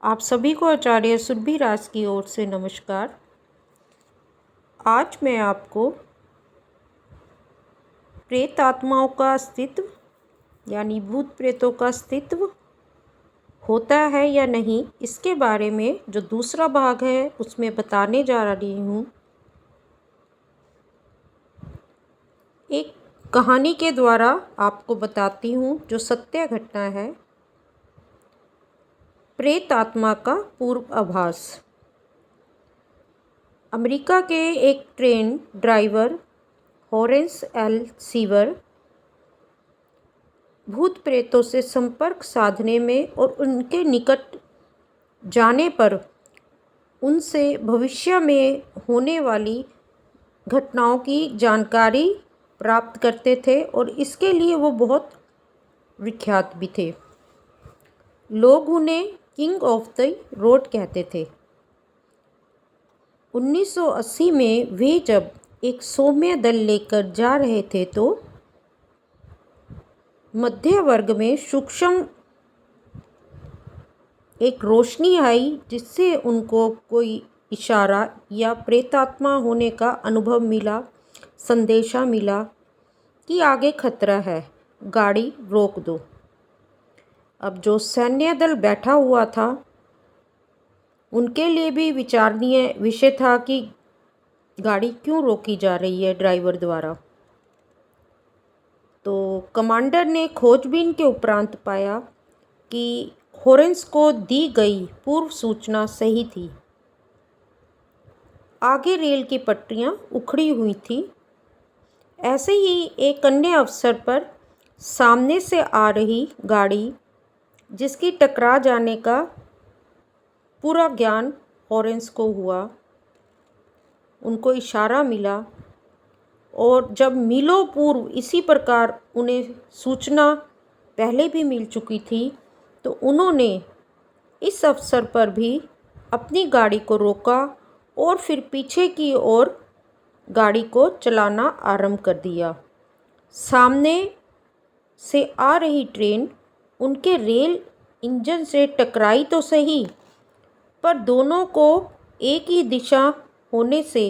आप सभी को आचार्य सुरभि राज की ओर से नमस्कार। आज मैं आपको प्रेत आत्माओं का अस्तित्व यानी भूत प्रेतों का अस्तित्व होता है या नहीं, इसके बारे में जो दूसरा भाग है उसमें बताने जा रही हूँ। एक कहानी के द्वारा आपको बताती हूँ जो सत्य घटना है। प्रेत आत्मा का पूर्व आभास। अमेरिका के एक ट्रेन ड्राइवर हॉरेंस एल सीवर भूत प्रेतों से संपर्क साधने में और उनके निकट जाने पर उनसे भविष्य में होने वाली घटनाओं की जानकारी प्राप्त करते थे और इसके लिए वो बहुत विख्यात भी थे। लोग उन्हें किंग ऑफ द रोड कहते थे। 1980 में वे जब एक सौम्य दल लेकर जा रहे थे तो मध्य वर्ग में सूक्ष्म एक रोशनी आई, जिससे उनको कोई इशारा या प्रेतात्मा होने का अनुभव मिला, संदेशा मिला कि आगे खतरा है, गाड़ी रोक दो। अब जो सैन्य दल बैठा हुआ था उनके लिए भी विचारणीय विषय था कि गाड़ी क्यों रोकी जा रही है ड्राइवर द्वारा। तो कमांडर ने खोजबीन के उपरांत पाया कि हॉरेंस को दी गई पूर्व सूचना सही थी। आगे रेल की पटरियां उखड़ी हुई थी। ऐसे ही एक अन्य अवसर पर सामने से आ रही गाड़ी जिसकी टकरा जाने का पूरा ज्ञान हॉरेंस को हुआ, उनको इशारा मिला और जब मीलों पूर्व इसी प्रकार उन्हें सूचना पहले भी मिल चुकी थी तो उन्होंने इस अवसर पर भी अपनी गाड़ी को रोका और फिर पीछे की ओर गाड़ी को चलाना आरंभ कर दिया। सामने से आ रही ट्रेन उनके रेल इंजन से टकराई तो सही, पर दोनों को एक ही दिशा होने से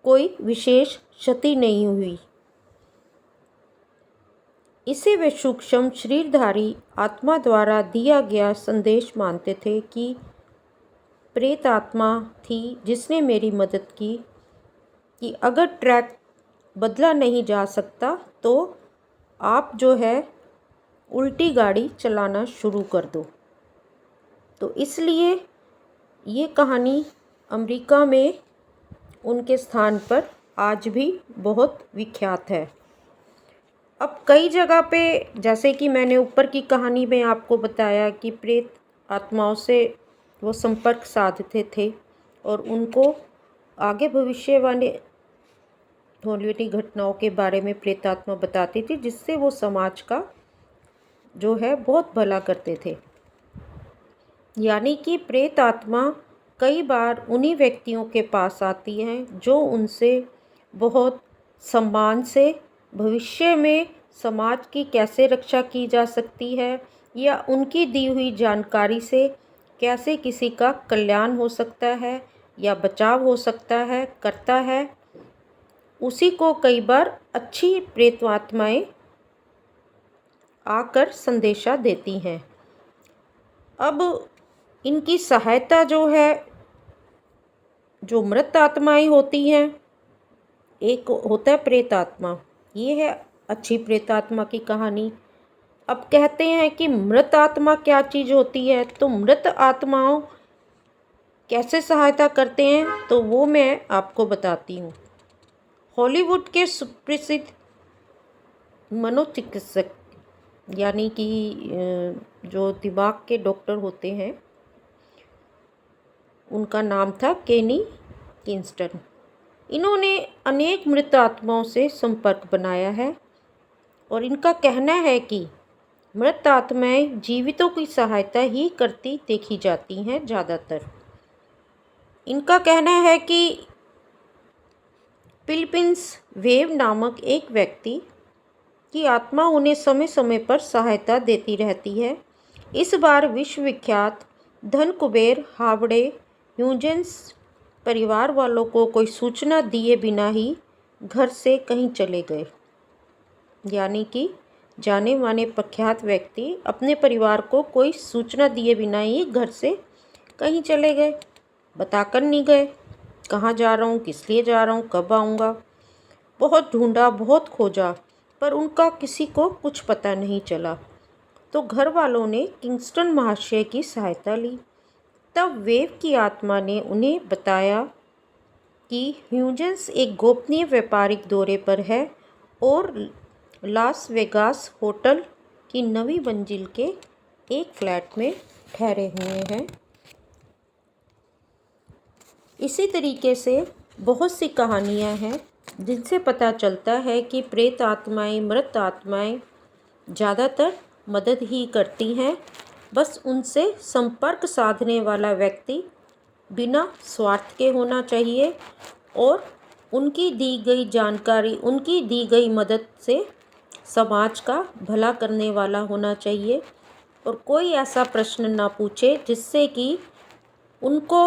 कोई विशेष क्षति नहीं हुई। इसे वे सूक्ष्म शरीरधारी आत्मा द्वारा दिया गया संदेश मानते थे कि प्रेत आत्मा थी जिसने मेरी मदद की कि अगर ट्रैक बदला नहीं जा सकता तो आप जो है उल्टी गाड़ी चलाना शुरू कर दो। तो इसलिए ये कहानी अमेरिका में उनके स्थान पर आज भी बहुत विख्यात है। अब कई जगह पे, जैसे कि मैंने ऊपर की कहानी में आपको बताया कि प्रेत आत्माओं से वो संपर्क साधते थे और उनको आगे भविष्य वाले होने वाली घटनाओं के बारे में प्रेत आत्मा बताती थी, जिससे वो समाज का जो है बहुत भला करते थे। यानी कि प्रेत आत्मा कई बार उन्हीं व्यक्तियों के पास आती हैं जो उनसे बहुत सम्मान से भविष्य में समाज की कैसे रक्षा की जा सकती है या उनकी दी हुई जानकारी से कैसे किसी का कल्याण हो सकता है या बचाव हो सकता है, करता है, उसी को कई बार अच्छी प्रेत आत्माएं आकर संदेशा देती हैं। अब इनकी सहायता जो है, जो मृत आत्माएं होती हैं, एक होता है प्रेत आत्मा, ये है अच्छी प्रेत आत्मा की कहानी। अब कहते हैं कि मृत आत्मा क्या चीज़ होती है, तो मृत आत्माओं कैसे सहायता करते हैं तो वो मैं आपको बताती हूँ। हॉलीवुड के सुप्रसिद्ध मनोचिकित्सक यानी कि जो दिमाग के डॉक्टर होते हैं, उनका नाम था केनी किंस्टन। इन्होंने अनेक मृत आत्माओं से संपर्क बनाया है और इनका कहना है कि मृत आत्माएं जीवितों की सहायता ही करती देखी जाती हैं ज़्यादातर। इनका कहना है कि फिलीपींस वेव नामक एक व्यक्ति की आत्मा उन्हें समय समय पर सहायता देती रहती है। इस बार विश्वविख्यात धन कुबेर हावड़े ह्यूजेंस परिवार वालों को कोई सूचना दिए बिना ही घर से कहीं चले गए। यानी कि जाने माने प्रख्यात व्यक्ति अपने परिवार को कोई सूचना दिए बिना ही घर से कहीं चले गए, बताकर नहीं गए कहाँ जा रहा हूँ, किस लिए जा रहा हूँ, कब आऊँगा। बहुत ढूंढा, बहुत खोजा, पर उनका किसी को कुछ पता नहीं चला। तो घर वालों ने किंगस्टन महाशय की सहायता ली। तब वेव की आत्मा ने उन्हें बताया कि ह्यूजेंस एक गोपनीय व्यापारिक दौरे पर है और लास वेगास होटल की 9वीं मंजिल के एक फ्लैट में ठहरे हुए हैं। इसी तरीके से बहुत सी कहानियाँ हैं जिनसे पता चलता है कि प्रेत आत्माएं, मृत आत्माएं ज़्यादातर मदद ही करती हैं। बस उनसे संपर्क साधने वाला व्यक्ति बिना स्वार्थ के होना चाहिए और उनकी दी गई जानकारी, उनकी दी गई मदद से समाज का भला करने वाला होना चाहिए और कोई ऐसा प्रश्न ना पूछे जिससे कि उनको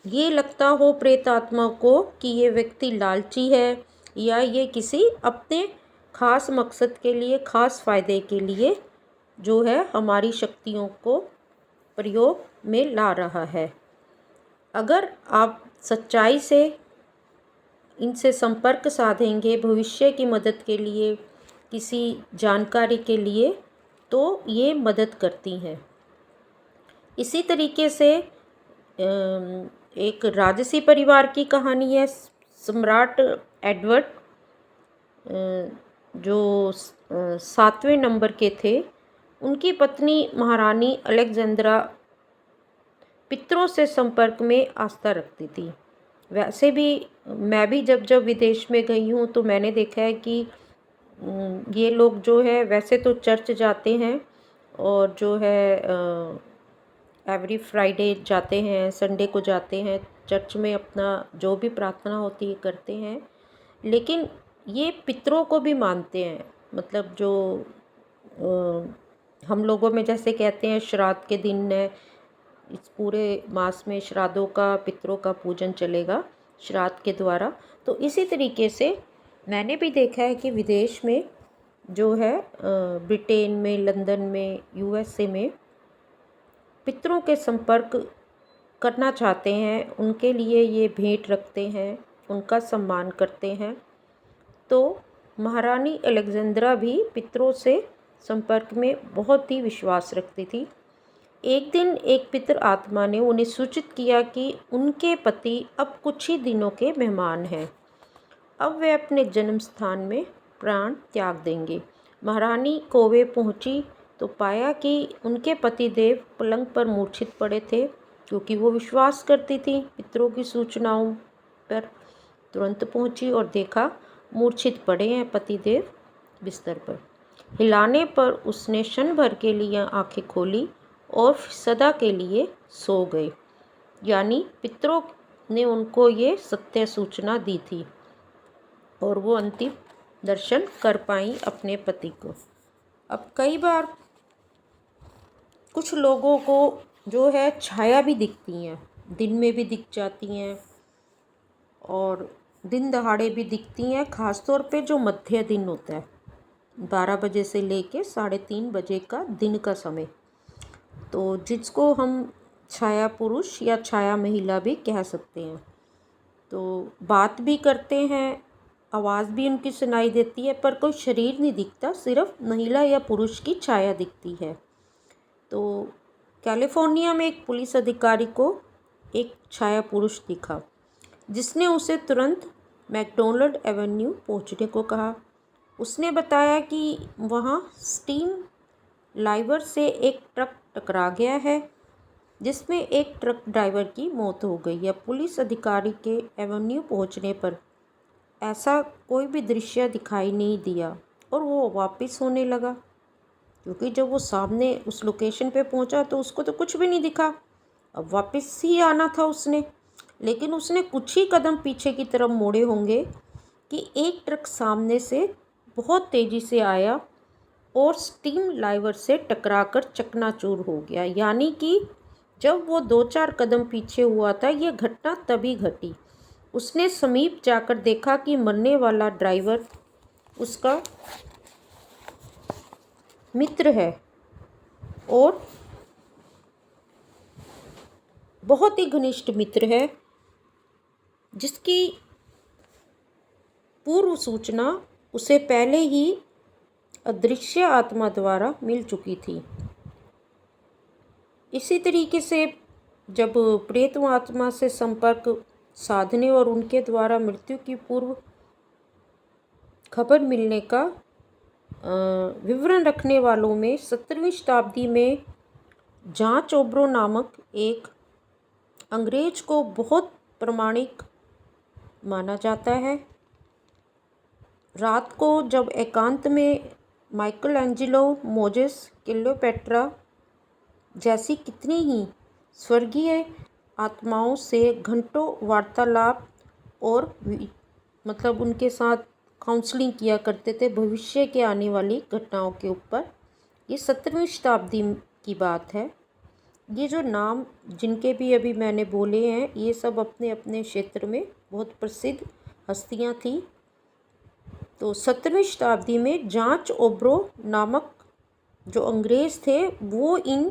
ये लगता हो प्रेत आत्मा को कि ये व्यक्ति लालची है या ये किसी अपने खास मकसद के लिए, खास फ़ायदे के लिए जो है हमारी शक्तियों को प्रयोग में ला रहा है। अगर आप सच्चाई से इनसे संपर्क साधेंगे भविष्य की मदद के लिए, किसी जानकारी के लिए, तो ये मदद करती हैं। इसी तरीके से एक राजसी परिवार की कहानी है। सम्राट एडवर्ड जो 7वें नंबर के थे, उनकी पत्नी महारानी अलेक्जेंड्रा पितरों से संपर्क में आस्था रखती थी। वैसे भी मैं भी जब जब विदेश में गई हूँ तो मैंने देखा है कि ये लोग जो है वैसे तो चर्च जाते हैं और जो है एवरी फ्राइडे जाते हैं, संडे को जाते हैं चर्च में, अपना जो भी प्रार्थना होती है करते हैं, लेकिन ये पितरों को भी मानते हैं। मतलब जो हम लोगों में जैसे कहते हैं श्राद्ध के दिन है, इस पूरे मास में श्राद्धों का, पितरों का पूजन चलेगा श्राद्ध के द्वारा। तो इसी तरीके से मैंने भी देखा है कि विदेश में जो है ब्रिटेन में, लंदन में, यूएसए में पितरों के संपर्क करना चाहते हैं, उनके लिए ये भेंट रखते हैं, उनका सम्मान करते हैं। तो महारानी अलेक्जेंड्रा भी पितरों से संपर्क में बहुत ही विश्वास रखती थी। एक दिन एक पितर आत्मा ने उन्हें सूचित किया कि उनके पति अब कुछ ही दिनों के मेहमान हैं, अब वे अपने जन्म स्थान में प्राण त्याग देंगे। महारानी कोवे पहुंची तो पाया कि उनके पतिदेव पलंग पर मूर्छित पड़े थे, क्योंकि वो विश्वास करती थी पितरों की सूचनाओं पर। तुरंत पहुंची और देखा मूर्छित पड़े हैं पतिदेव बिस्तर पर। हिलाने पर उसने क्षण भर के लिए आंखें खोली और सदा के लिए सो गए। यानी पितरों ने उनको ये सत्य सूचना दी थी और वो अंतिम दर्शन कर पाई अपने पति को। अब कई बार कुछ लोगों को जो है छाया भी दिखती हैं, दिन में भी दिख जाती हैं और दिन दहाड़े भी दिखती हैं, ख़ासतौर पे जो मध्य दिन होता है 12 बजे से लेके 3:30 बजे का दिन का समय, तो जिसको हम छाया पुरुष या छाया महिला भी कह सकते हैं। तो बात भी करते हैं, आवाज़ भी उनकी सुनाई देती है, पर कोई शरीर नहीं दिखता, सिर्फ महिला या पुरुष की छाया दिखती है। तो कैलिफोर्निया में एक पुलिस अधिकारी को एक छाया पुरुष दिखा, जिसने उसे तुरंत मैकडोनल्ड एवेन्यू पहुंचने को कहा। उसने बताया कि वहां स्टीम लाइवर से एक ट्रक टकरा गया है, जिसमें एक ट्रक ड्राइवर की मौत हो गई है। पुलिस अधिकारी के एवेन्यू पहुंचने पर ऐसा कोई भी दृश्य दिखाई नहीं दिया और वो वापस होने लगा, क्योंकि जब वो सामने उस लोकेशन पे पहुंचा तो उसको तो कुछ भी नहीं दिखा। अब वापस ही आना था उसने, लेकिन उसने कुछ ही कदम पीछे की तरफ मोड़े होंगे कि एक ट्रक सामने से बहुत तेज़ी से आया और स्टीम लाइवर से टकराकर चकनाचूर हो गया। यानी कि जब वो 2-4 कदम पीछे हुआ था, ये घटना तभी घटी। उसने समीप जाकर देखा कि मरने वाला ड्राइवर उसका मित्र है और बहुत ही घनिष्ठ मित्र है, जिसकी पूर्व सूचना उसे पहले ही अदृश्य आत्मा द्वारा मिल चुकी थी। इसी तरीके से जब प्रेत आत्मा से संपर्क साधने और उनके द्वारा मृत्यु की पूर्व खबर मिलने का विवरण रखने वालों में 17वीं शताब्दी में जांच ओब्रो नामक एक अंग्रेज को बहुत प्रामाणिक माना जाता है। रात को जब एकांत में माइकल एंजेलो, मोजेस, क्लियोपेट्रा जैसी कितनी ही स्वर्गीय आत्माओं से घंटों वार्तालाप और मतलब उनके साथ काउंसलिंग किया करते थे भविष्य के आने वाली घटनाओं के ऊपर। ये 17वीं शताब्दी की बात है। ये जो नाम जिनके भी अभी मैंने बोले हैं, ये सब अपने अपने क्षेत्र में बहुत प्रसिद्ध हस्तियां थी। तो 17वीं शताब्दी में जांच ओब्रो नामक जो अंग्रेज़ थे, वो इन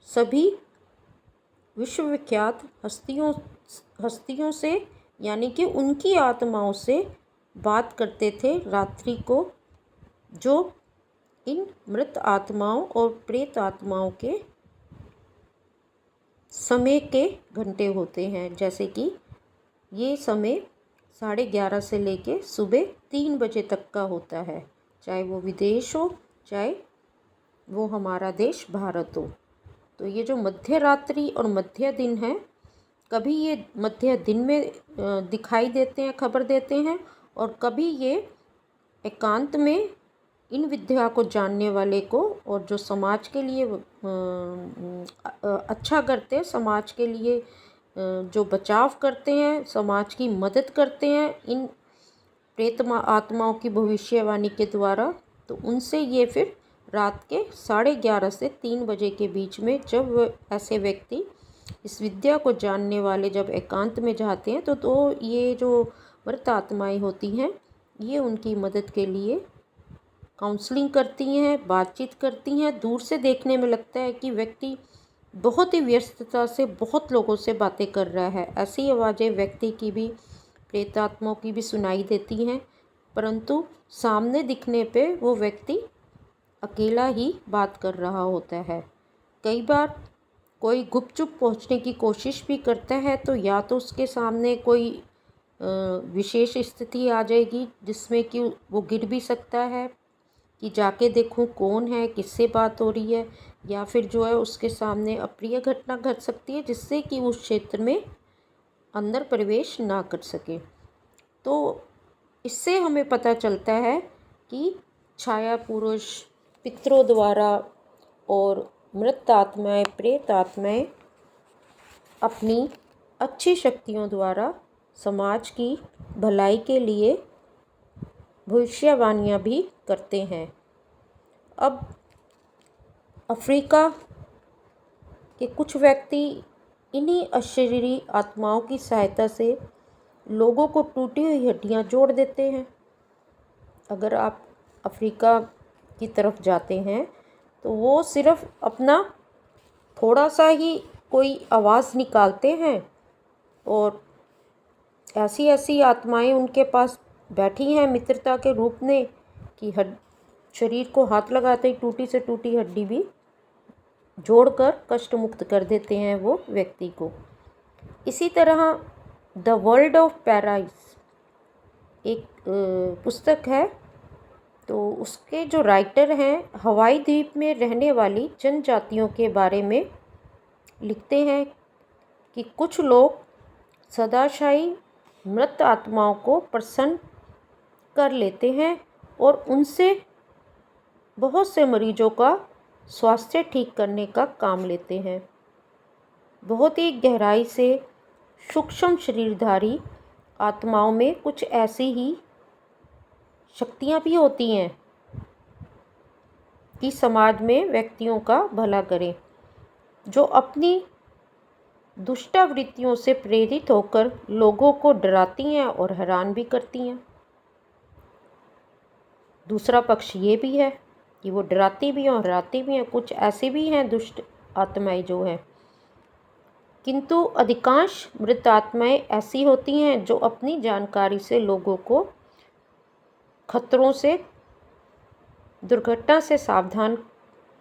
सभी विश्वविख्यात हस्तियों से यानी कि उनकी आत्माओं से बात करते थे रात्रि को, जो इन मृत आत्माओं और प्रेत आत्माओं के समय के घंटे होते हैं। जैसे कि ये समय 11:30 से लेके सुबह 3 बजे तक का होता है, चाहे वो विदेश हो चाहे वो हमारा देश भारत हो। तो ये जो मध्य रात्रि और मध्य दिन है, कभी ये मध्य दिन में दिखाई देते हैं, खबर देते हैं, और कभी ये एकांत में इन विद्या को जानने वाले को और जो समाज के लिए अच्छा करते हैं, समाज के लिए जो बचाव करते हैं, समाज की मदद करते हैं इन प्रेत आत्माओं की भविष्यवाणी के द्वारा, तो उनसे ये फिर रात के 11:30 से 3 बजे के बीच में जब ऐसे व्यक्ति इस विद्या को जानने वाले जब एकांत में जाते हैं, तो ये जो मृत आत्माएं होती हैं, ये उनकी मदद के लिए काउंसलिंग करती हैं, बातचीत करती हैं। दूर से देखने में लगता है कि व्यक्ति बहुत ही व्यस्तता से बहुत लोगों से बातें कर रहा है। ऐसी आवाज़ें व्यक्ति की भी, प्रेतात्माओं की भी सुनाई देती हैं, परंतु सामने दिखने पे वो व्यक्ति अकेला ही बात कर रहा होता है। कई बार कोई गुपचुप पहुंचने की कोशिश भी करता है, तो या तो उसके सामने कोई विशेष स्थिति आ जाएगी जिसमें कि वो गिर भी सकता है कि जाके देखूं कौन है, किससे बात हो रही है, या फिर जो है उसके सामने अप्रिय घटना घट सकती है जिससे कि उस क्षेत्र में अंदर प्रवेश ना कर सके। तो इससे हमें पता चलता है कि छाया पुरुष, पितरों द्वारा और मृत आत्माएं, प्रेत आत्माएं अपनी अच्छी शक्तियों द्वारा समाज की भलाई के लिए भविष्यवाणियाँ भी करते हैं। अब अफ्रीका के कुछ व्यक्ति इन्हीं अशरीरी आत्माओं की सहायता से लोगों को टूटी हुई हड्डियाँ जोड़ देते हैं। अगर आप अफ्रीका की तरफ जाते हैं तो वो सिर्फ अपना थोड़ा सा ही कोई आवाज़ निकालते हैं और ऐसी ऐसी आत्माएं उनके पास बैठी हैं मित्रता के रूप में कि शरीर को हाथ लगाते ही टूटी से टूटी हड्डी भी जोड़कर कष्ट मुक्त कर देते हैं वो व्यक्ति को। इसी तरह द वर्ल्ड ऑफ पैराइस एक पुस्तक है, तो उसके जो राइटर हैं हवाई द्वीप में रहने वाली जनजातियों के बारे में लिखते हैं कि कुछ लोग सदाशाही मृत आत्माओं को प्रसन्न कर लेते हैं और उनसे बहुत से मरीजों का स्वास्थ्य ठीक करने का काम लेते हैं। बहुत ही गहराई से सूक्ष्म शरीरधारी आत्माओं में कुछ ऐसी ही शक्तियाँ भी होती हैं कि समाज में व्यक्तियों का भला करें, जो अपनी दुष्टावृत्तियों से प्रेरित होकर लोगों को डराती हैं और हैरान भी करती हैं। दूसरा पक्ष ये भी है कि वो डराती भी हैं और हराती भी हैं। कुछ ऐसी भी हैं दुष्ट आत्माएं जो हैं, किंतु अधिकांश मृत आत्माएं ऐसी होती हैं जो अपनी जानकारी से लोगों को खतरों से, दुर्घटना से सावधान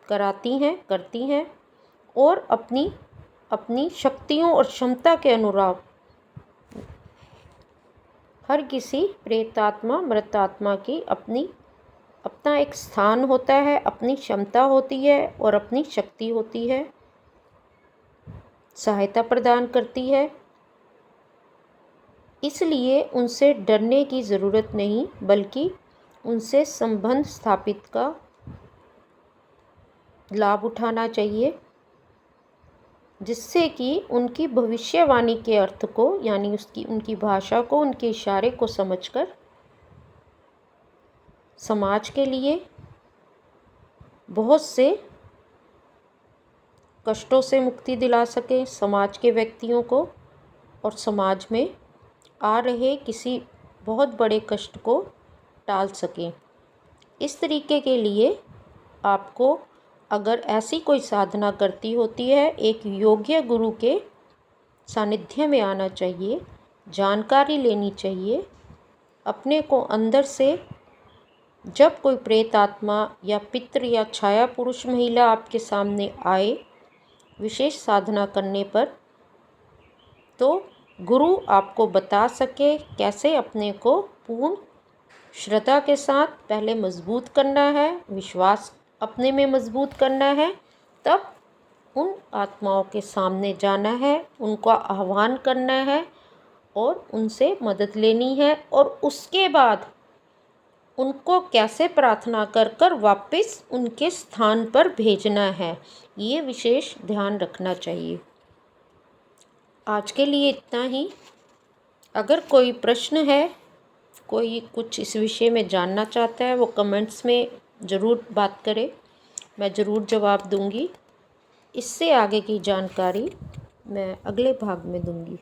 कराती हैं, करती हैं और अपनी शक्तियों और क्षमता के अनुरूप हर किसी प्रेतात्मा मृत आत्मा की अपना एक स्थान होता है, अपनी क्षमता होती है और अपनी शक्ति होती है, सहायता प्रदान करती है। इसलिए उनसे डरने की ज़रूरत नहीं, बल्कि उनसे संबंध स्थापित का लाभ उठाना चाहिए, जिससे कि उनकी भविष्यवाणी के अर्थ को, यानी उनकी भाषा को, उनके इशारे को समझकर समाज के लिए बहुत से कष्टों से मुक्ति दिला सकें समाज के व्यक्तियों को, और समाज में आ रहे किसी बहुत बड़े कष्ट को टाल सकें। इस तरीके के लिए आपको, अगर ऐसी कोई साधना करती होती है, एक योग्य गुरु के सानिध्य में आना चाहिए, जानकारी लेनी चाहिए, अपने को अंदर से जब कोई प्रेत आत्मा या पितृ या छाया पुरुष महिला आपके सामने आए विशेष साधना करने पर, तो गुरु आपको बता सके कैसे अपने को पूर्ण श्रद्धा के साथ पहले मजबूत करना है, विश्वास अपने में मजबूत करना है, तब उन आत्माओं के सामने जाना है, उनका आह्वान करना है और उनसे मदद लेनी है, और उसके बाद उनको कैसे प्रार्थना कर कर वापस उनके स्थान पर भेजना है, ये विशेष ध्यान रखना चाहिए। आज के लिए इतना ही। अगर कोई प्रश्न है, कोई कुछ इस विषय में जानना चाहता है, वो कमेंट्स में ज़रूर बात करे, मैं ज़रूर जवाब दूंगी। इससे आगे की जानकारी मैं अगले भाग में दूंगी।